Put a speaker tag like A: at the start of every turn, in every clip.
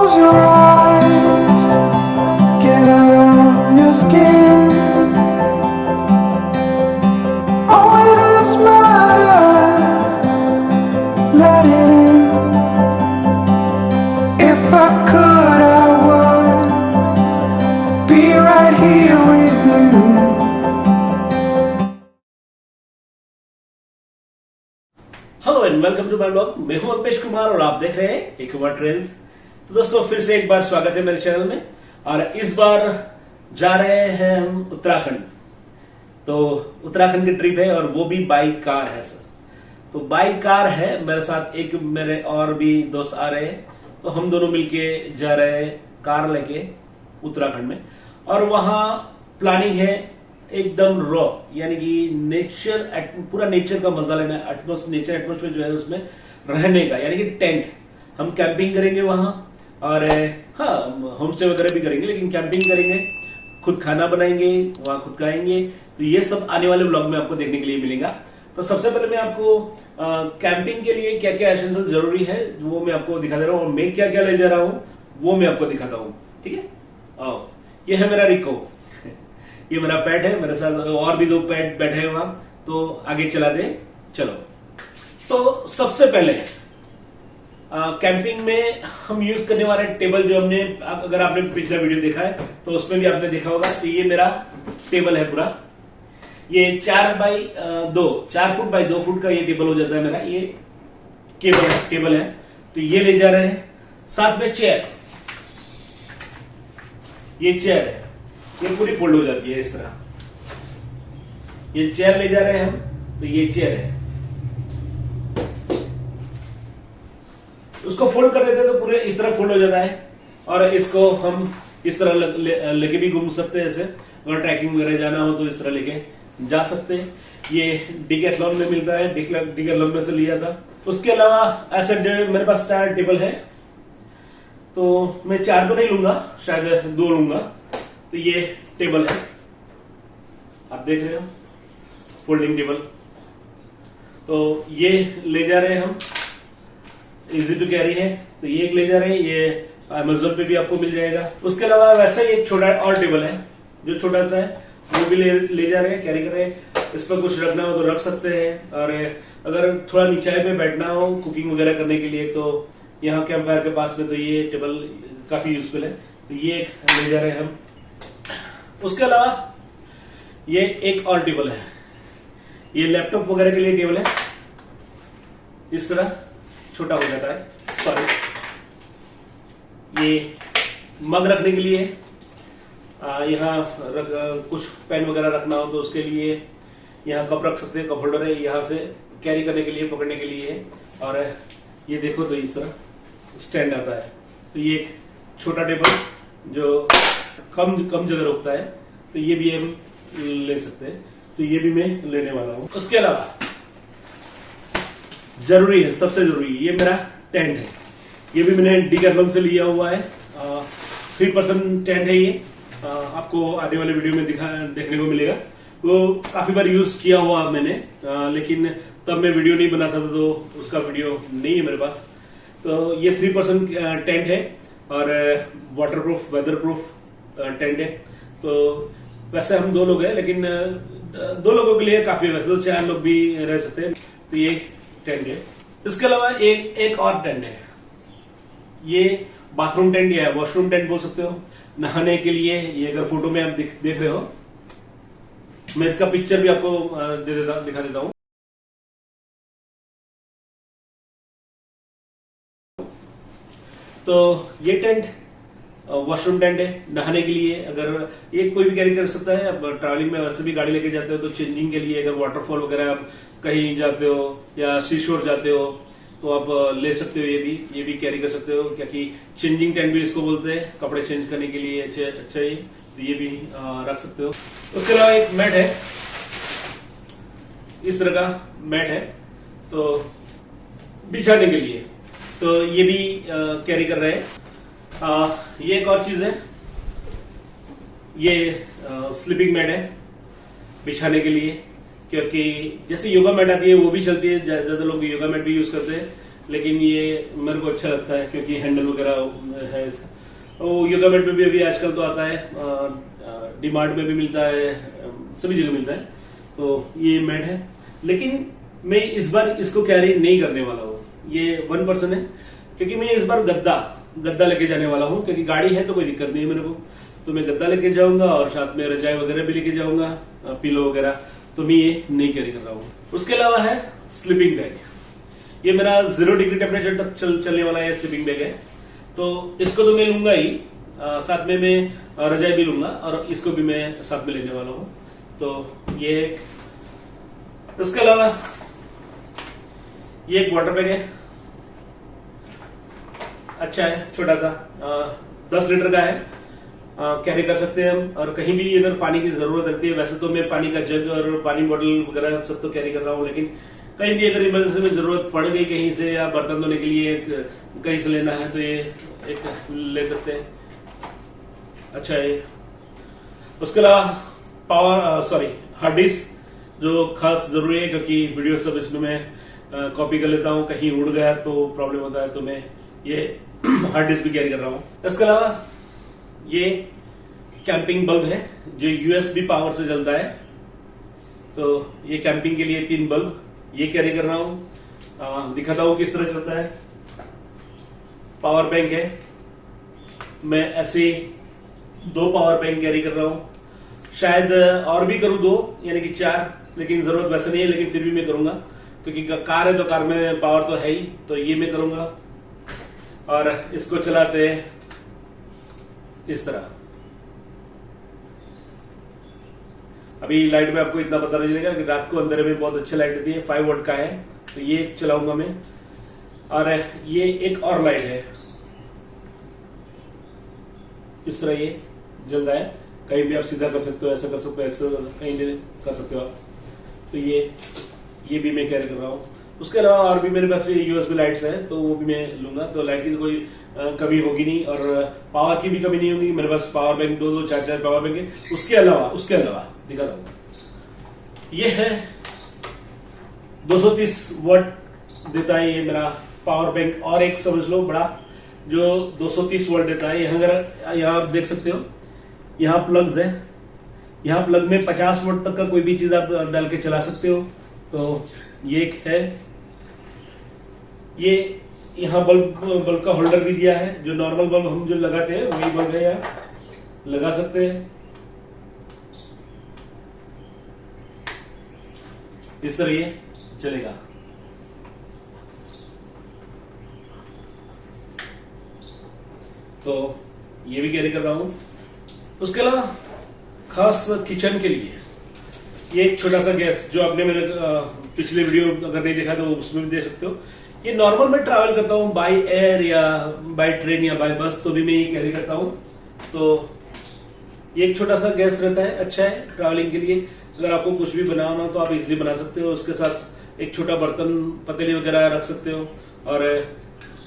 A: Close your eyes, get out of your skin. All it is matters, let it in. If I could, I would be right here with you.
B: Hello and welcome to my blog. मैं हूं अल्पेश कुमार और आप देख रहे हैं एक बार trends. तो दोस्तों फिर से एक बार स्वागत है मेरे चैनल में। और इस बार जा रहे हैं हम उत्तराखंड। तो उत्तराखंड की ट्रिप है और वो भी बाई कार है सर। तो बाई कार है, मेरे साथ एक मेरे और भी दोस्त आ रहे हैं। तो हम दोनों मिलके जा रहे हैं कार लेके उत्तराखंड में। और वहां प्लानिंग है एकदम रॉ, यानी कि नेचर, पूरा नेचर का मजा लेना है। नेचर एटमोस्फेयर जो है उसमें रहने का, यानी कि टेंट, हम कैंपिंग करेंगे वहां। और हाँ, होम स्टे वगैरह भी करेंगे, लेकिन कैंपिंग करेंगे, खुद खाना बनाएंगे, वहां खुद खाएंगे। तो ये सब आने वाले ब्लॉग में आपको देखने के लिए मिलेगा। तो सबसे पहले मैं आपको कैंपिंग के लिए क्या क्या एसेंशियल जरूरी है वो मैं आपको दिखा दे रहा हूँ, और मैं क्या क्या ले जा रहा हूँ वो मैं आपको दिखाता हूँ। ठीक है, आओ। ये है मेरा रिको, ये मेरा पेट है, मेरे साथ और भी दो पेट बैठे हैं वहां। तो आगे चला दे, चलो। तो सबसे पहले कैंपिंग में हम यूज करने वाले टेबल, जो हमने, अगर आपने पिछला वीडियो देखा है तो उसमें भी आपने देखा होगा। तो ये मेरा टेबल है पूरा। ये 4 फुट बाई 2 फुट का ये टेबल हो जाता है मेरा। ये टेबल है। तो ये ले जा रहे हैं। साथ में चेयर, ये चेयर है, ये पूरी फोल्ड हो जाती है इस तरह। ये चेयर ले जा रहे हैं हम। तो ये चेयर है, उसको फोल्ड कर देते हैं तो पूरे इस तरह फोल्ड हो जाता है। और इसको हम इस तरह लेके भी घूम सकते हैं। ऐसे अगर ट्रैकिंग वगैरह जाना हो तो इस तरह लेके जा सकते हैं। ये डिकैथलॉन में मिलता है, डिकैथलॉन में से लिया था। उसके अलावा ऐसे मेरे पास 4 टेबल है। तो मैं 4 तो नहीं लूंगा, शायद 2 लूंगा। तो ये टेबल है, आप देख रहे हो, फोल्डिंग टेबल। तो ये ले जा रहे हैं हम, इजी टू कैरी है। तो ये एक ले जा रहे हैं, ये अमेज़न पे भी आपको मिल जाएगा। उसके अलावा वैसा ही एक छोटा और टेबल है जो छोटा सा है, वो भी ले जा रहे हैं, कैरी कर रहे हैं। इस पर कुछ रखना हो तो रख सकते हैं। और अगर थोड़ा नीचाई पे बैठना हो कुकिंग वगैरह करने के लिए, तो यहाँ कैंप फायर के पास में तो ये टेबल काफी यूजफुल है। तो ये एक ले जा रहे हैं हम। उसके अलावा ये एक और टेबल है, ये लैपटॉप वगैरह के लिए टेबल है। इस तरह छोटा हो जाता है, सॉरी। ये मग रखने के लिए, यहाँ कुछ पेन वगैरह रखना हो तो उसके लिए यहाँ कप रख सकते हैं, कप होल्डर है। यहाँ से कैरी करने के लिए, पकड़ने के लिए है। और ये देखो तो इस तरह स्टैंड आता है। तो ये एक छोटा टेबल जो कम जगह रोकता है, तो ये भी हम ले सकते हैं। तो ये भी मैं लेने वाला हूं। उसके अलावा जरूरी है, सबसे जरूरी, ये मेरा टेंट है। ये भी मैंने डिकैथलॉन से लिया हुआ है। 3% टेंट है ये। आपको आने वाले वीडियो में देखने को मिलेगा। वो काफी बार यूज किया हुआ मैंने, लेकिन तब मैं वीडियो नहीं बनाता था, तो उसका वीडियो नहीं है मेरे पास। तो ये 3% टेंट है और वाटरप्रूफ, वेदरप्रूफ टेंट है। तो वैसे हम 2 लोग हैं, लेकिन 2 लोगों के लिए काफी, वैसे तो 4 लोग भी रह सकते हैं। तो ये टेंट है। इसके अलावा एक और टेंट है, ये बाथरूम टेंट या वॉशरूम टेंट बोल सकते हो, नहाने के लिए। ये अगर फोटो में आप देख रहे हो, मैं इसका पिक्चर भी आपको दिखा देता हूं। तो ये टेंट वॉशरूम टेंट है, नहाने के लिए। अगर ये कोई भी कैरी कर सकता है। अब ट्रैवलिंग में वैसे भी गाड़ी लेके जाते हो तो चेंजिंग के लिए, अगर वाटरफॉल वगैरह आप कहीं जाते हो या सी शोर जाते हो तो आप ले सकते हो। ये भी कैरी कर सकते हो, क्योंकि चेंजिंग टेंट भी इसको बोलते हैं, कपड़े चेंज करने के लिए अच्छा है। तो ये भी रख सकते हो। उसके अलावा एक मैट है, इस तरह का मैट है, तो बिछाने के लिए। तो ये भी कैरी कर रहे हैं। ये एक और चीज है, ये स्लीपिंग मैट है बिछाने के लिए, क्योंकि जैसे योगा मैट आती है वो भी चलती है, ज्यादा लोग योगा मैट भी यूज करते हैं, लेकिन ये मेरे को अच्छा लगता है क्योंकि हैंडल वगैरह है इसका। वो योगा मैट में भी अभी आजकल तो आता है, डीमार्ट में भी मिलता है, सभी जगह मिलता है। तो ये मैट है, लेकिन मैं इस बार इसको कैरी नहीं करने वाला हूँ। ये 1 पर्सन है क्योंकि मैं इस बार गद्दा लेके जाने वाला हूँ, क्योंकि गाड़ी है तो कोई दिक्कत नहीं है मेरे को। तो मैं गद्दा लेके जाऊंगा और साथ में रजाई वगैरह भी लेके जाऊंगा, पिलो वगैरह। तो मैं ये नहीं कैरी कर रहा हूँ। उसके अलावा है स्लीपिंग बैग। ये मेरा 0 डिग्री टेम्परेचर तक चलने वाला है स्लीपिंग बैग है, तो इसको तो मैं लूंगा ही, साथ में मैं रजाई भी लूंगा और इसको भी मैं साथ में लेने वाला हूँ। तो ये इसके अलावा ये एक वाटर बैग है, अच्छा है, छोटा सा, 10 लीटर का है, कैरी कर सकते हैं हम। और कहीं भी अगर पानी की जरूरत रहती है, वैसे तो मैं पानी का जग और पानी बोतल वगैरह सब तो कैरी कर रहा हूँ, लेकिन कहीं भी अगर इमरजेंसी में जरूरत पड़ गई कहीं से, या बर्तन धोने के लिए कहीं से लेना है तो ये एक ले सकते हैं, अच्छा है। उसके अलावा हार्ड डिस्क जो खास जरूरी है, क्योंकि वीडियो सब इसमें मैं कॉपी कर लेता हूँ, कहीं उड़ गया तो प्रॉब्लम होता है, तो मैं ये हार्ड डिस्क भी कैरी कर रहा हूँ। इसके अलावा ये कैंपिंग बल्ब है जो यूएसबी पावर से चलता है, तो ये कैंपिंग के लिए 3 बल्ब ये कैरी कर रहा हूँ। दिखाता हूँ किस तरह चलता है। पावर बैंक है, मैं ऐसे 2 पावर बैंक कैरी कर रहा हूँ, शायद और भी करूँ 2 यानी कि 4, लेकिन जरूरत वैसे नहीं है, लेकिन फिर भी मैं करूंगा क्योंकि कार है तो कार में पावर तो है ही, तो ये मैं करूंगा। और इसको चलाते इस तरह। अभी लाइट में आपको इतना पता नहीं चलेगा कि रात को अंदर में बहुत अच्छी लाइट देती है, 5 वोल्ट का है, तो ये चलाऊंगा मैं। और ये एक और लाइट है, इस तरह ये जलता है, कहीं भी आप सीधा कर सकते हो, ऐसा कर सकते हो, ऐसा कहीं भी कर सकते हो आप। तो ये भी मैं कैरी कर रहा हूँ। उसके अलावा और भी मेरे पास यूएसबी लाइट्स है, तो वो भी मैं लूंगा, तो लाइट की तो कोई कमी होगी नहीं और पावर की भी कमी नहीं होगी। मेरे पास पावर बैंक 2-2, 4-4 पावर बैंक है। उसके अलावा दिखा दूंगा, ये है 230 वाट देता है ये मेरा पावर बैंक, और एक समझ लो बड़ा जो 230 वाट देता है। यहाँ आप देख सकते हो, यहाँ प्लग्स है, यहाँ प्लग में 50 वाट तक का कोई भी चीज आप डाल के चला सकते हो। तो ये एक है, ये यहाँ बल्ब का होल्डर भी दिया है, जो नॉर्मल बल्ब हम जो लगाते हैं वही बल्ब है, यहाँ लगा सकते हैं। इस तरह ये चलेगा। तो ये भी कैरी कर रहा हूं। उसके अलावा खास किचन के लिए ये एक छोटा सा गैस, जो आपने मेरे पिछले वीडियो अगर नहीं देखा तो उसमें भी देख सकते हो। ये नॉर्मल मैं ट्रैवल करता हूँ बाय एयर या बाय ट्रेन या बाय बस, तो भी मैं ये कैरी करता हूँ। तो ये एक छोटा सा गैस रहता है, अच्छा है ट्रैवलिंग के लिए। अगर आपको कुछ भी बनाना हो तो आप इजिली बना सकते हो। उसके साथ एक छोटा बर्तन, पतीली वगैरह रख सकते हो, और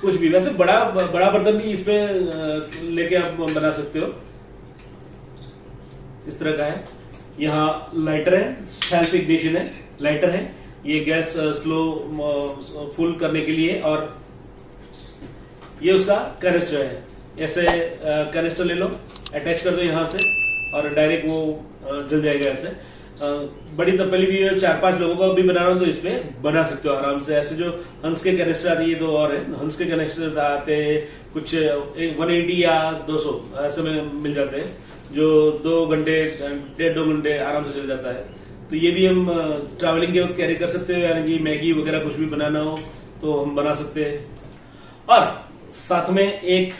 B: कुछ भी, वैसे बड़ा बर्तन भी इसमें लेके आप बना सकते हो। इस तरह का है। यहाँ लाइटर है, सेल्फ इग्निशन है, लाइटर है। ये गैस स्लो फुल करने के लिए, और ये उसका कैनिस्टर है। ऐसे कैनिस्टर ले लो, अटैच कर दो यहाँ से, और डायरेक्ट वो जल जाएगा ऐसे। बड़ी तपेली भी है, 4-5 लोगों का भी बनाना हो तो इसमें बना सकते हो आराम से। ऐसे जो हंस के कैनिस्टर आती है, 2 और है हंस के कैनिस्टर आते हैं, कुछ 180 या 200 ऐसे में मिल जाते हैं, जो 2 घंटे 1.5-2 घंटे आराम से चल जाता है। तो ये भी हम ट्रैवलिंग के वक्त कैरी कर सकते हो, यानी कि मैगी वगैरह कुछ भी बनाना हो तो हम बना सकते हैं। और साथ में एक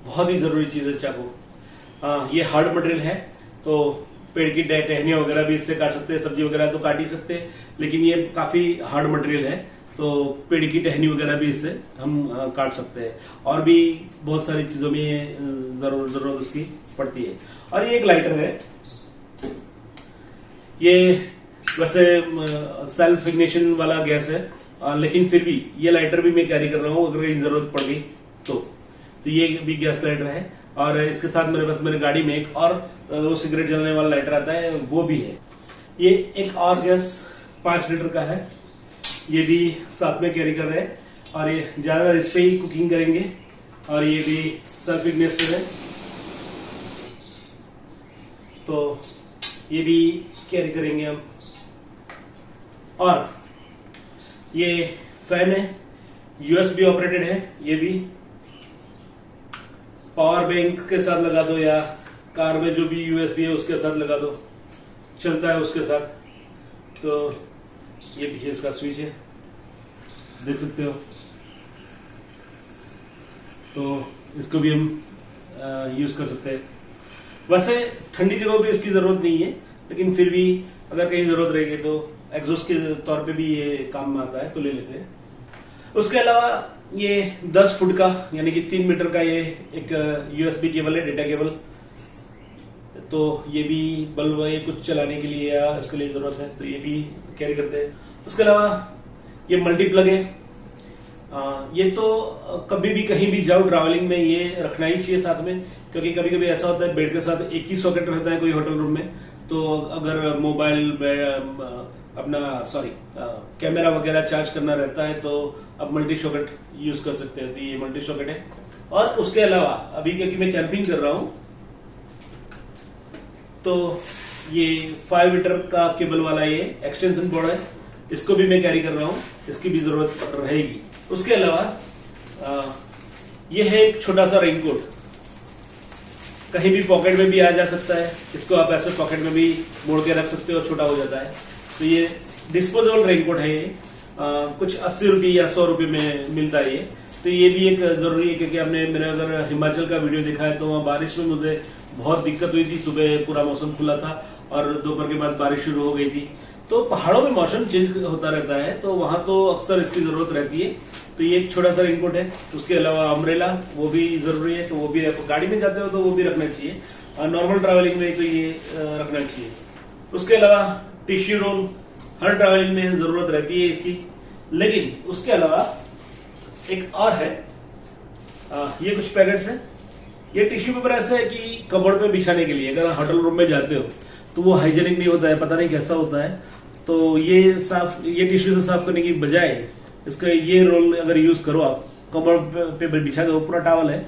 B: बहुत ही जरूरी चीज है चाकू। ये हार्ड मटेरियल है, तो पेड़ की टहनियां वगैरह भी इससे काट सकते हैं, सब्जी वगैरह तो काट ही सकते हैं, लेकिन ये काफी हार्ड मटेरियल है, तो पेड़ की टहनी वगैरह भी इससे हम काट सकते हैं। और भी बहुत सारी चीजों में जरूरत उसकी पड़ती है। और ये एक लाइटर है, ये वैसे सेल्फ इग्निशन वाला गैस है, लेकिन फिर भी ये लाइटर भी मैं कैरी कर रहा हूँ, अगर कहीं जरूरत पड़ गई तो ये भी गैस लाइटर है। और इसके साथ मेरे पास मेरी गाड़ी में एक और वो सिगरेट जलाने वाला लाइटर आता है, वो भी है। ये एक और गैस 5 लीटर का है, ये भी साथ में कैरी कर रहे हैं और ये ज्यादातर इस पे ही कुकिंग करेंगे और ये भी सेल्फ इग्निस्टर है तो ये भी कैरी करेंगे हम। और ये फैन है, यूएसबी ऑपरेटेड है, ये भी पावर बैंक के साथ लगा दो या कार में जो भी यूएसबी है उसके साथ लगा दो, चलता है उसके साथ। तो ये पीछे इसका स्विच है, देख सकते हो। तो इसको भी हम यूज कर सकते हैं। वैसे ठंडी जगहों पे इसकी जरूरत नहीं है, लेकिन फिर भी अगर कहीं जरूरत रहेगी तो एग्जॉस्ट के तौर पे भी ये काम में आता है, तो ले लेते हैं। उसके अलावा ये 10 फुट का यानी कि 3 मीटर का ये एक यूएसबी केबल है, डेटा केबल। तो ये भी बल्ब ये कुछ चलाने के लिए या इसके लिए जरूरत है तो ये भी कैरी करते हैं। उसके अलावा ये मल्टी प्लग है। ये तो कभी भी कहीं भी जाओ ट्रैवलिंग में ये रखना ही चाहिए साथ में, क्योंकि कभी कभी ऐसा होता है बेड के साथ एक ही सॉकेट रहता है कोई होटल रूम में, तो अगर मोबाइल अपना कैमरा वगैरह चार्ज करना रहता है तो अब मल्टी सॉकेट यूज कर सकते हैं। तो ये मल्टी सॉकेट है। और उसके अलावा अभी क्योंकि मैं कैंपिंग कर रहा हूं तो ये 5 मीटर का केबल वाला ये एक्सटेंशन बोर्ड है, इसको भी मैं कैरी कर रहा हूं, इसकी भी जरूरत रहेगी। उसके अलावा ये है एक छोटा सा रेनकोट, कहीं भी पॉकेट में भी आ जा सकता है, इसको आप ऐसे पॉकेट में भी मोड़ के रख सकते हो, छोटा हो जाता है। तो ये डिस्पोजेबल रेनकोट है, ये कुछ 80 रुपये या 100 रुपये में मिलता है ये। तो ये भी एक जरूरी है, क्योंकि आपने मेरा अगर हिमाचल का वीडियो देखा है तो वहाँ बारिश में मुझे बहुत दिक्कत हुई थी। सुबह पूरा मौसम खुला था और दोपहर के बाद बारिश शुरू हो गई थी। तो पहाड़ों में मौसम चेंज होता रहता है, तो वहां तो अक्सर इसकी जरूरत रहती है। तो ये एक छोटा सा रेनकोट है। उसके अलावा अम्ब्रेला वो भी जरूरी है, तो वो भी गाड़ी में जाते हो तो वो भी रखना चाहिए, और नॉर्मल ट्रैवलिंग में तो ये रखना चाहिए। उसके अलावा टिश्यू रोल हर ट्रैवलिंग में जरूरत रहती है इसकी। लेकिन उसके अलावा एक और है, ये कुछ पैकेट्स हैं। ये टिश्यू पेपर ऐसा है कि कबर्ड पे बिछाने के लिए, अगर होटल रूम में जाते हो तो वो हाइजेनिक नहीं होता है, पता नहीं कैसा होता है। तो ये टिश्यू से साफ करने की बजाय इसका ये रोल अगर यूज करो आप, कबर्ड पे बिछा दो, पूरा टॉवल है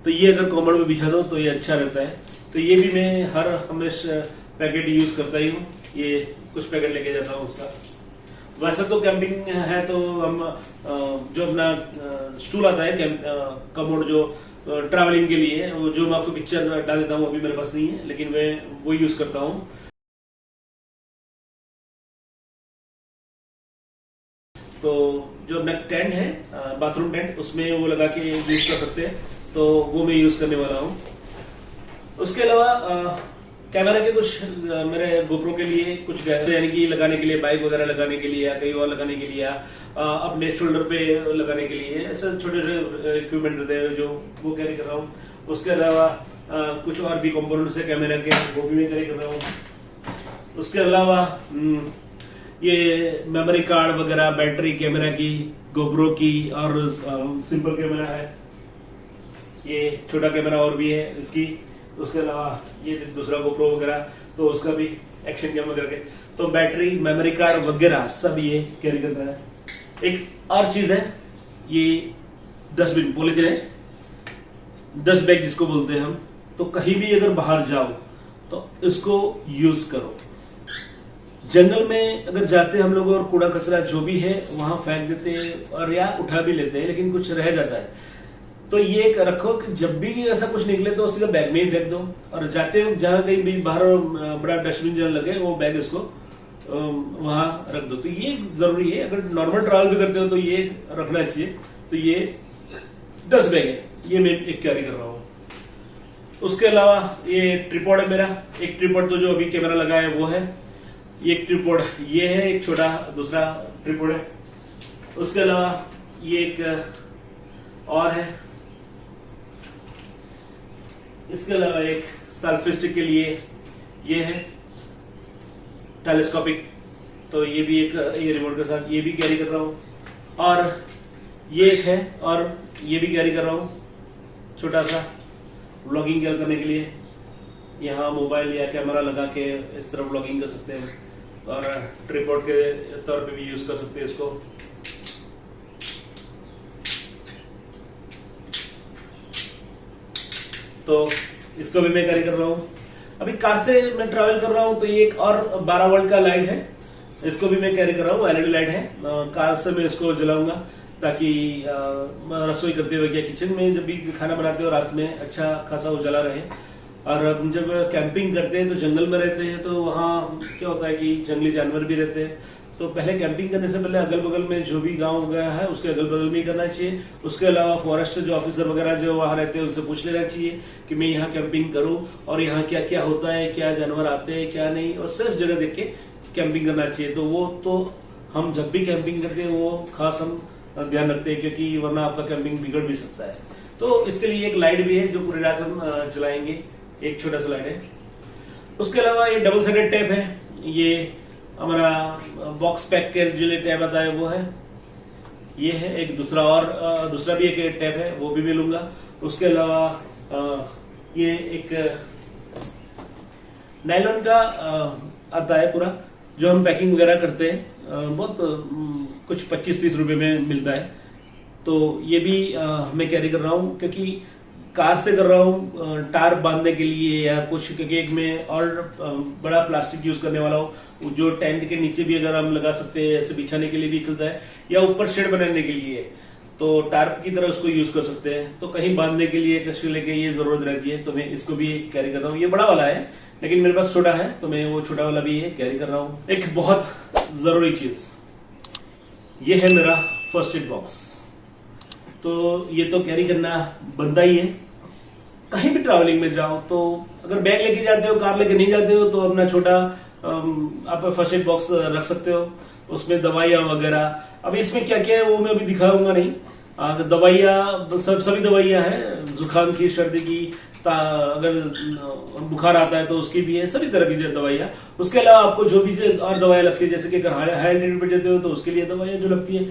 B: तो ये अगर कबर्ड पे बिछा दो तो ये अच्छा रहता है। तो ये भी मैं हर हमेशा पैकेट यूज करता ही हूँ, ये कुछ पैकेट लेके जाता हूँ उसका। वैसे तो कैंपिंग है तो हम जो अपना स्टूल आता है कमोड जो ट्रैवलिंग के लिए, वो जो मैं आपको पिक्चर डाल देता हूँ, अभी मेरे पास नहीं है, लेकिन मैं वो यूज करता हूँ। तो जो अपना टेंट है, बाथरूम टेंट, उसमें वो लगा के यूज कर सकते हैं, तो वो मैं यूज करने वाला हूँ। उसके अलावा कैमरा के कुछ मेरे गोप्रो के लिए कुछ यानी कि लगाने के लिए, बाइक वगैरह लगाने के लिए या कहीं और लगाने के लिए, या अपने शोल्डर पे लगाने के लिए, ऐसे छोटे छोटे इक्विपमेंट रहते हैं जो वो कैरी कर रहा हूँ। उसके अलावा कुछ और भी कंपोनेंट्स है कैमरा के, वो भी मैं कैरी कर रहा हूँ। उसके अलावा ये मेमोरी कार्ड वगैरह, बैटरी कैमरा की, गोप्रो की, और सिंपल कैमरा है, ये छोटा कैमरा और भी है इसकी। उसके अलावा ये दूसरा गोप्रो वगैरह, तो उसका भी एक्शन कैमरा करके, तो बैटरी, मेमोरी कार्ड वगैरह सब ये कैरी करता है। एक और चीज है, ये डस्टबिन, पॉलीथिन है, डस्ट बैग जिसको बोलते हैं हम। तो कहीं भी अगर बाहर जाओ तो इसको यूज करो। जंगल में अगर जाते हैं हम लोग और कूड़ा कचरा जो भी है वहां फेंक देते हैं और या उठा भी लेते हैं, लेकिन कुछ रह जाता है, तो ये रखो कि जब भी ऐसा कुछ निकले तो उसका बैग में ही फेंक दो, और जाते वक्त जहां कहीं भी बाहर बड़ा डस्टबिन जहां लगे वो बैग इसको वहां रख दो। तो ये जरूरी है, अगर नॉर्मल ट्रैवल भी करते हो तो ये रखना चाहिए। तो ये डस्ट बैग है, ये मैं एक कैरी कर रहा हूँ। उसके अलावा ये ट्रिपॉड है मेरा, एक ट्रिपॉड तो जो अभी कैमरा लगा है वो है, ये एक ट्रिपॉड ये है, एक छोटा दूसरा ट्रिपॉड है। उसके अलावा ये एक और है, इसके अलावा एक सेल्फी स्टिक के लिए ये है टेलीस्कोपिक, तो ये भी एक ये रिमोट के साथ ये भी कैरी कर रहा हूँ। और ये एक है, और ये भी कैरी कर रहा हूँ छोटा सा व्लॉगिंग करने के लिए। यहाँ मोबाइल या कैमरा लगा के इस तरह व्लॉगिंग कर सकते हैं। और ट्रिपॉड के तौर पे भी यूज कर सकते हैं इसको। तो इसको भी मैं कैरी कर रहा हूँ। अभी कार से मैं ट्रैवल कर रहा हूँ तो ये एक और 12 वोल्ट का लाइट है, इसको भी मैं कैरी कर रहा हूँ। एलईडी लाइट है, कार से मैं इसको जलाऊंगा ताकि रसोई करते हुए या किचन में जब भी खाना बनाते हो रात में अच्छा खासा उजाला रहे। और जब कैंपिंग करते हैं तो जंगल में रहते हैं तो वहाँ क्या होता है कि जंगली जानवर भी रहते हैं, तो पहले कैंपिंग करने से पहले अगल बगल में जो भी गांव वगैरह है उसके अगल बगल में ही करना चाहिए। उसके अलावा फॉरेस्ट जो ऑफिसर वगैरह जो वहाँ रहते हैं उनसे पूछ लेना चाहिए कि मैं यहाँ कैंपिंग करूँ और यहाँ क्या क्या होता है, क्या जानवर आते हैं क्या नहीं, और सिर्फ जगह देख के कैंपिंग करना चाहिए। तो वो तो हम जब भी कैंपिंग करते हैं वो खास हम ध्यान रखते हैं, क्योंकि वरना आपका कैंपिंग बिगड़ भी सकता है। तो इसके लिए एक लाइट भी है जो पूरी रात हम चलाएंगे, एक छोटा सा लाइट है। उसके अलावा ये डबल साइडेड टेप है, ये हमारा बॉक्स पैक के जो टैब आता है वो है, ये है एक दूसरा, और दूसरा भी एक टैब है वो भी मिलूंगा। उसके अलावा ये एक नायलॉन का आता है पूरा, जो हम पैकिंग वगैरह करते हैं, बहुत कुछ 25-30 रुपए में मिलता है। तो ये भी मैं कैरी कर रहा हूँ, क्योंकि कार से कर रहा हूँ टार बांधने के लिए या कुछ, क्योंकि एक में और बड़ा प्लास्टिक यूज करने वाला हूँ जो टेंट के नीचे भी अगर हम लगा सकते हैं, ऐसे बिछाने के लिए भी चलता है, या ऊपर शेड बनाने के लिए तो टार्प की तरह उसको यूज कर सकते हैं। तो कहीं बांधने के लिए कष्ट लेके ये जरूरत रहती है, तो मैं इसको भी कैरी कर रहा हूँ। ये बड़ा वाला है लेकिन मेरे पास छोटा है तो मैं वो छोटा वाला भी कैरी कर रहा हूँ। एक बहुत जरूरी चीज ये है मेरा फर्स्ट एड बॉक्स, तो ये तो कैरी करना बनता ही है। कहीं भी ट्रैवलिंग में जाओ तो अगर बैग लेके जाते हो, कार लेके नहीं जाते हो, तो अपना छोटा आप फर्स्ट एड बॉक्स रख सकते हो, उसमें दवाइयां वगैरह। अब इसमें क्या क्या है वो मैं अभी दिखाऊंगा नहीं, दवाइयां सभी दवाइयां हैं, जुकाम की, सर्दी की, अगर बुखार आता है तो उसकी भी है, सभी तरह की दवाइयां। उसके अलावा आपको जो भी और दवाइयां लगती है, जैसे कि अगर हाई एल्टीट्यूड पे जाते हो तो उसके लिए दवाइयां जो लगती है,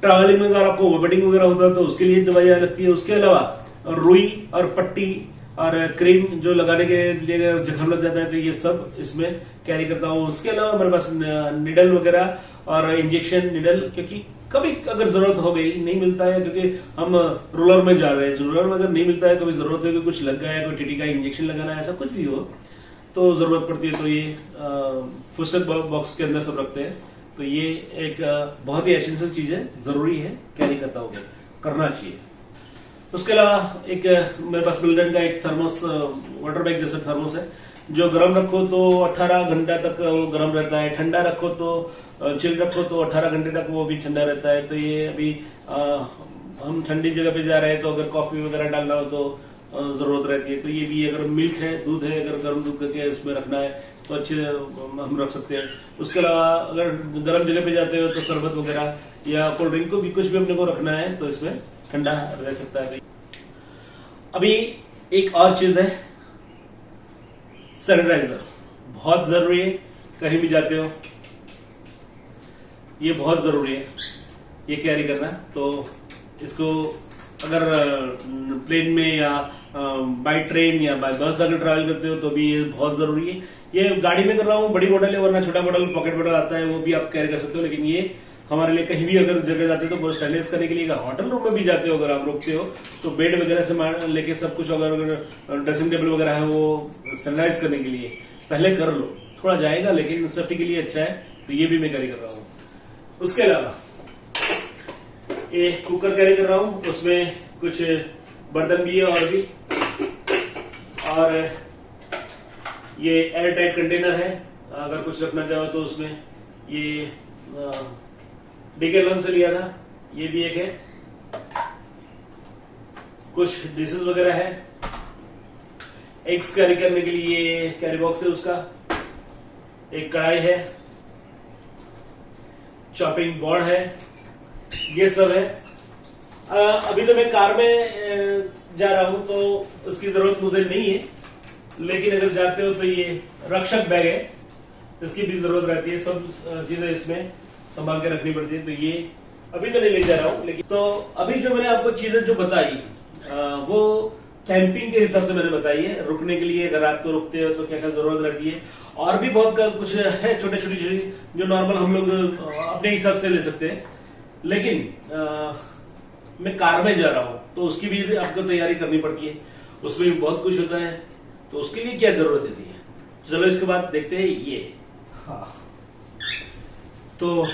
B: ट्रैवलिंग में अगर आपको वॉमिटिंग वगैरह होता है तो उसके लिए दवाइयां लगती है। उसके अलावा रुई और पट्टी और क्रीम जो लगाने के लिए जख्म लग जाता है तो ये सब इसमें कैरी करता हूँ। उसके अलावा मेरे पास निडल वगैरह और इंजेक्शन निडल, क्योंकि कभी अगर जरूरत हो गई, नहीं मिलता है क्योंकि हम रूरल में जा रहे हैं, रूरल में अगर नहीं मिलता है, कभी जरूरत है कि कुछ लग गया है, कोई टीटी का इंजेक्शन लगाना है, ऐसा कुछ भी हो तो जरूरत पड़ती है, तो ये फर्स्ट एड बॉक्स के अंदर सब रखते हैं। तो ये एक बहुत ही एसेंशियल चीज है, जरूरी है, कैरी करता होगा, करना चाहिए। उसके अलावा एक मेरे पास मिल्टन का एक थर्मोस, वाटर बैग जैसा थर्मोस है, जो गर्म रखो तो 18 घंटा तक वो गर्म रहता है, ठंडा रखो तो चिल रखो तो 18 घंटे तक वो भी ठंडा रहता है। तो ये अभी हम ठंडी जगह पे जा रहे हैं तो अगर कॉफी वगैरह डालना हो तो जरूरत रहती है। तो ये भी अगर मिल्क है, दूध है, अगर गर्म दूध करके इसमें रखना है तो अच्छे हम रख सकते हैं। उसके अलावा अगर गर्म जगह पे जाते हो तो शरबत वगैरह या कोल्ड ड्रिंक को भी कुछ भी अपने को रखना है तो इसमें ठंडा रह सकता है। अभी एक और चीज है, सैनिटाइजर बहुत जरूरी है, कहीं भी जाते हो ये बहुत जरूरी है ये कैरी करना। तो इसको अगर प्लेन में या बाय ट्रेन या बाय बस अगर ट्रैवल करते हो तो भी ये बहुत जरूरी है। ये गाड़ी में कर रहा हूँ, बड़ी बोतल है, वरना छोटा बोतल पॉकेट बोतल आता है वो भी आप कैरी कर सकते हो, लेकिन ये हमारे लिए कहीं भी अगर जगह जाते हो तो सैनिटाइज करने के लिए, होटल रूम में भी जाते हो अगर आप रुकते हो तो बेड वगैरह से लेके सब कुछ, अगर ड्रेसिंग टेबल वगैरह है वो सैनिटाइज करने के लिए पहले कर लो, थोड़ा जाएगा लेकिन सेफ्टी के लिए अच्छा है, तो ये भी मैं कैरी कर रहा हूँ। उसके अलावा ये कुकर कैरी कर रहा हूँ, उसमें कुछ बर्तन भी है और भी, और ये एयर टाइट कंटेनर है, अगर कुछ रखना चाहो तो उसमें। ये डिकेलन से लिया था, ये भी एक है। कुछ डिशेस वगैरह है, एग्स कैरी करने के लिए कैरी बॉक्स है उसका, एक कढ़ाई है, चॉपिंग बोर्ड है, ये सब है। अभी तो मैं कार में जा रहा हूं तो उसकी जरूरत मुझे नहीं है, लेकिन अगर जाते हो तो ये रक्षक बैग है, इसकी भी जरूरत रहती है, सब चीजें इसमें संभाल के रखनी पड़ती है। तो ये अभी तो नहीं ले जा रहा हूं, लेकिन तो अभी जो मैंने आपको चीजें जो बताई वो कैंपिंग के हिसाब से मैंने बताई है, रुकने के लिए अगर रात को रुकते हो तो क्या क्या जरूरत रहती है। और भी बहुत कुछ है छोटे छोटी चीज जो नॉर्मल हम लोग अपने हिसाब से ले सकते हैं, लेकिन मैं कार में जा रहा हूं तो उसकी भी आपको तैयारी करनी पड़ती है, उसमें भी बहुत कुछ होता है, तो उसके लिए क्या जरूरत होती है। चलो इसके बाद देखते हैं ये। हाँ, तो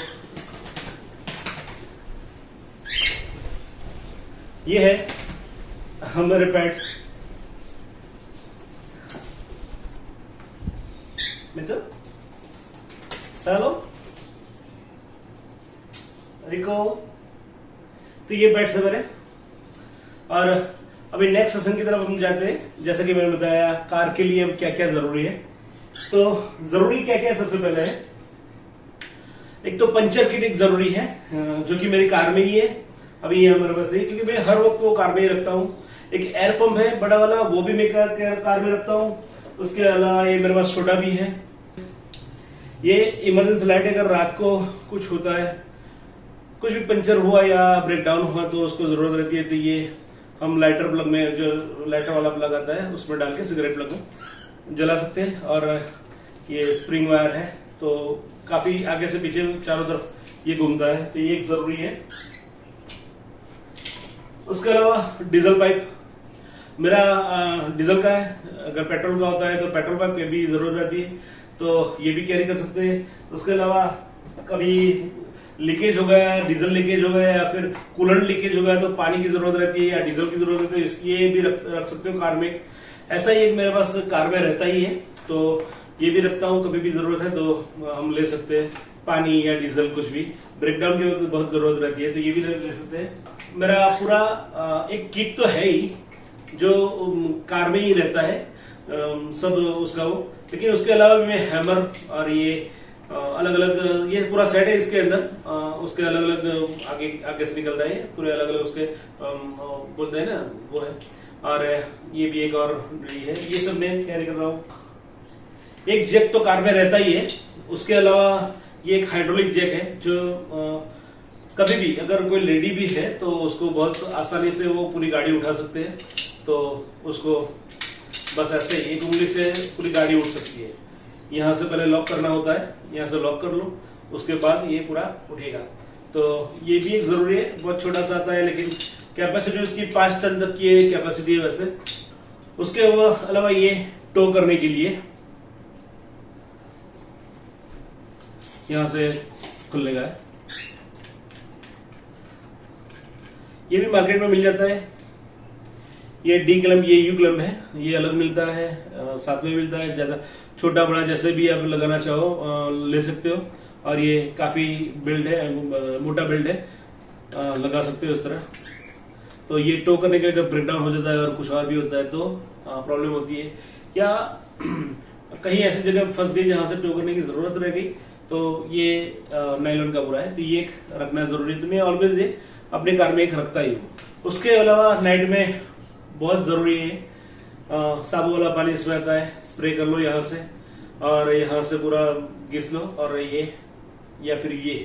B: ये है हमारे पैड्स। मित्र चलो रिको, तो ये पैड्स है मेरे। और अभी नेक्स्ट सेशन की तरफ हम जाते हैं। जैसा कि मैंने बताया कार के लिए अब क्या क्या जरूरी है, तो जरूरी क्या क्या है। सबसे पहले है एक तो पंचर किट एक जरूरी है, जो कि मेरी कार में ही है अभी ये मेरे पास है, क्योंकि मैं हर वक्त वो कार में ही रखता हूँ। एक एयर पंप है बड़ा वाला, वो भी मैं कार में रखता हूँ। उसके अलावा ये मेरे पास छोटा भी है। ये इमरजेंसी लाइट, अगर रात को कुछ होता है, कुछ भी पंचर हुआ या ब्रेक डाउन हुआ तो उसको जरूरत रहती है, तो ये हम लाइटर प्लग में, जो लाइटर वाला प्लग आता है उसमें डाल के सिगरेट प्लग में जला सकते हैं। और ये स्प्रिंग वायर है, तो काफी आगे से पीछे चारों तरफ ये घूमता है, तो ये एक जरूरी है। उसके अलावा डीजल पाइप मेरा डीजल का है, अगर पेट्रोल का होता है तो पेट्रोल पाइप की भी जरूरत रहती है, तो ये भी कैरी कर सकते हैं। उसके अलावा कभी लीकेज हो गया, डीजल लीकेज हो गया या फिर कूलेंट लीकेज हो गया तो पानी की जरूरत रहती है या डीजल की जरूरत रहती है, ये भी रख सकते हो कार में। ऐसा ही एक मेरे पास कार में रहता ही है, तो ये भी रखता हूँ, कभी भी जरूरत है तो हम ले सकते हैं। पानी या डीजल कुछ भी ब्रेकडाउन की वक्त बहुत जरूरत रहती है, तो ये भी ले सकते हैं। मेरा पूरा एक किट तो है ही जो कार में ही रहता है सब उसका वो, लेकिन उसके अलावा भी मैं हैमर और ये अलग अलग ये पूरा सेट है इसके अंदर, उसके अलग अलग आगे से निकल रहा है, पूरे अलग अलग उसके बोलते हैं ना वो है। और ये भी एक और है, ये सब मैं कैरी कर रहा हूँ। एक जैक तो कार में रहता ही है। उसके अलावा ये एक हाइड्रोलिक जैक है, जो कभी भी अगर कोई लेडी भी है तो उसको बहुत आसानी से वो पूरी गाड़ी उठा सकते हैं, तो उसको बस ऐसे एक उंगली से पूरी गाड़ी उठ सकती है। यहाँ से पहले लॉक करना होता है, यहाँ से लॉक कर लो, उसके बाद ये पूरा उठेगा। तो ये भी एक जरूरी है। बहुत छोटा सा आता है, लेकिन कैपेसिटी उसकी 5 टन तक की कैपेसिटी है वैसे। उसके अलावा ये टो करने के लिए यहाँ से खुलने का है, ये भी मार्केट में मिल जाता है। ये डी क्लैंप, ये यू क्लैंप है, ये अलग मिलता है, साथ में मिलता है। ज्यादा छोटा बड़ा जैसे भी आप लगाना चाहो ले सकते हो। और ये काफी बिल्ड है, मोटा बिल्ड है, लगा सकते हो इस तरह। तो ये टो करने के जब ब्रेकडाउन हो जाता है और कुछ और भी होता है तो प्रॉब्लम होती है, या कहीं ऐसी जगह फंस गई जहां से टो करने की जरूरत रह गई, तो ये नायलॉन का पूरा है, तो ये रखना जरूरी है। तो मैं ऑलवेज ये अपने कार में एक रखता ही हूँ। उसके अलावा नाइट में बहुत जरूरी है साबु वाला पानी इसमें आता है, स्प्रे कर लो यहाँ से और यहाँ से पूरा घिस लो, और ये या फिर ये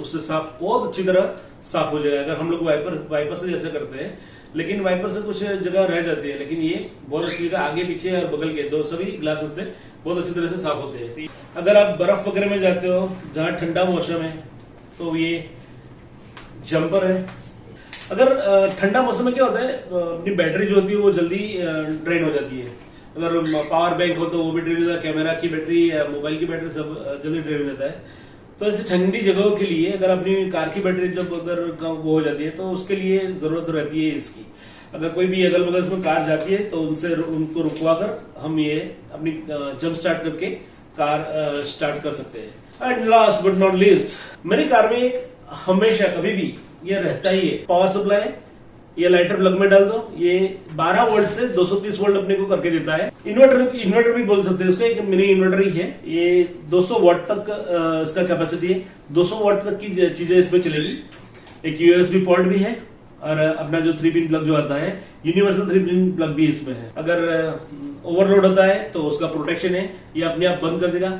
B: उससे साफ बहुत अच्छी तरह साफ हो जाएगा। अगर हम लोग वाइपर से जैसे करते हैं, लेकिन वाइपर से कुछ जगह रह जाती है, लेकिन ये बहुत अच्छी तरह आगे पीछे और बगल के दो सभी ग्लासेस से बहुत अच्छी तरह से साफ होते हैं। अगर आप बर्फ वगैरह में जाते हो जहाँ ठंडा मौसम है तो ये जंपर है। अगर ठंडा मौसम में क्या होता है, अपनी बैटरी जो होती है वो जल्दी ड्रेन हो जाती है। अगर पावर बैंक हो तो वो भी ड्रेन हो जाता है, कैमरा की बैटरी या मोबाइल की बैटरी सब जल्दी ड्रेन हो जाता है। तो ऐसे ठंडी जगहों के लिए अगर अपनी कार की बैटरी जब अगर वो हो जाती है तो उसके लिए जरूरत रहती है इसकी। अगर कोई भी अगल बगल में कार जाती है तो उनको रुकवा कर हम ये अपनी जंप स्टार्ट करके कार स्टार्ट कर सकते हैं। And last but not least, मेरी कार में हमेशा कभी भी ये रहता ही है पावर सप्लाई। ये लाइटर प्लग में डाल दो, ये 12 वोल्ट से 230 वोल्ट अपने को करके देता है। इन्वर्टर भी बोल सकते हैं उसका, एक मिनी इन्वर्टर ही है। ये 200 वाट तक इसका कैपेसिटी है, 200 वाट तक की चीजें इसमें चलेगी। एक यूएसबी पोर्ट भी है और अपना जो 3 पिन प्लग जो आता है, यूनिवर्सल 3 पिन प्लग भी इसमें है। अगर ओवरलोड होता है तो उसका प्रोटेक्शन है, ये अपने आप बंद कर देगा।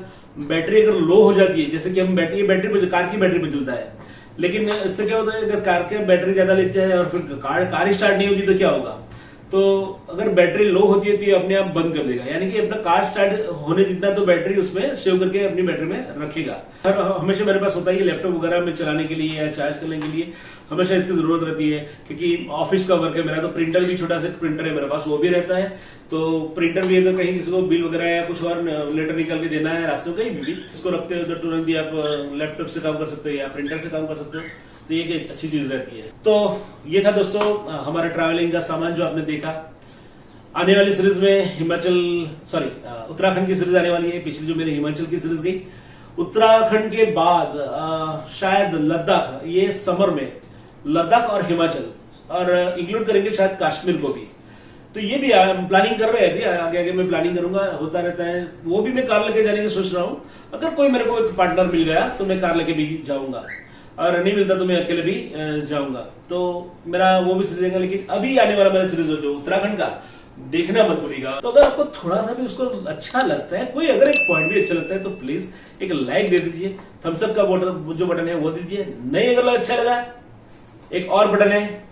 B: बैटरी अगर लो हो जाती है, जैसे कि हम बैटरी पे कार की बैटरी पे चलता है, लेकिन इससे क्या होता है, अगर कार के बैटरी ज्यादा लेते हैं और फिर कार स्टार्ट नहीं होगी तो क्या होगा, तो अगर बैटरी लो होती है तो ये अपने आप बंद कर देगा, यानी कि अपना कार स्टार्ट होने जितना तो बैटरी उसमें सेव करके अपनी बैटरी में रखेगा। और हमेशा मेरे पास होता है कि लैपटॉप वगैरह में चलाने के लिए या चार्ज करने के लिए हमेशा इसकी जरूरत रहती है, क्योंकि ऑफिस का वर्क है मेरा, तो प्रिंटर भी छोटा सा प्रिंटर है मेरे पास, वो भी रहता है। तो प्रिंटर भी अगर कहीं किसी को बिल वगैरह या कुछ और लेटर निकाल के देना है रास्ते में कहीं भी इसको रखते हो तो तुरंत ही आप लैपटॉप से काम कर सकते हो या प्रिंटर से काम कर सकते हो, तो ये एक अच्छी चीज रहती है। तो ये था दोस्तों हमारा ट्रैवलिंग का सामान जो आपने देखा। आने वाली सीरीज में उत्तराखंड की सीरीज आने वाली है। पिछली जो मेरी हिमाचल की सीरीज गई, उत्तराखंड के बाद शायद लद्दाख, ये समर में लद्दाख और हिमाचल और इंक्लूड करेंगे शायद कश्मीर को भी। तो ये भी प्लानिंग कर रहे हैं, अभी आगे आगे मैं प्लानिंग करूंगा, होता रहता है। वो भी मैं कार लेके जाने की सोच रहा हूँ। अगर कोई मेरे को एक पार्टनर मिल गया तो मैं कार लेके भी जाऊंगा, और नहीं मिलता तो मैं अकेले भी जाऊंगा। तो मेरा वो भी सीरीज रहेगा। लेकिन अभी आने वाला मेरा सीरीज जो उत्तराखंड का, देखना मत भूलिएगा। तो अगर आपको थोड़ा सा भी उसको अच्छा लगता है, कोई अगर एक पॉइंट भी अच्छा लगता है, तो प्लीज एक लाइक दे दीजिए, थम्स अप का जो बटन है वो दीजिए। नहीं अगर अच्छा लगा, एक और बटन है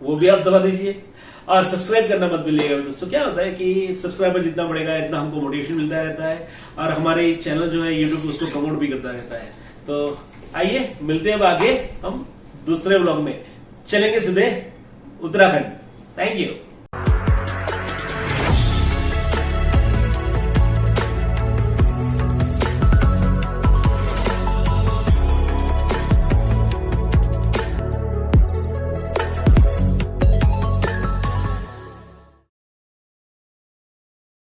B: वो भी आप दबा दीजिए, और सब्सक्राइब करना मत भूलिएगा दोस्तों। क्या होता है कि सब्सक्राइबर जितना बढ़ेगा इतना हमको मोटिवेशन मिलता रहता है, और हमारे चैनल जो है यूट्यूब उसको प्रमोट भी करता रहता है। तो आइए मिलते हैं अब आगे हम दूसरे व्लॉग में, चलेंगे सीधे उत्तराखंड। Thank you.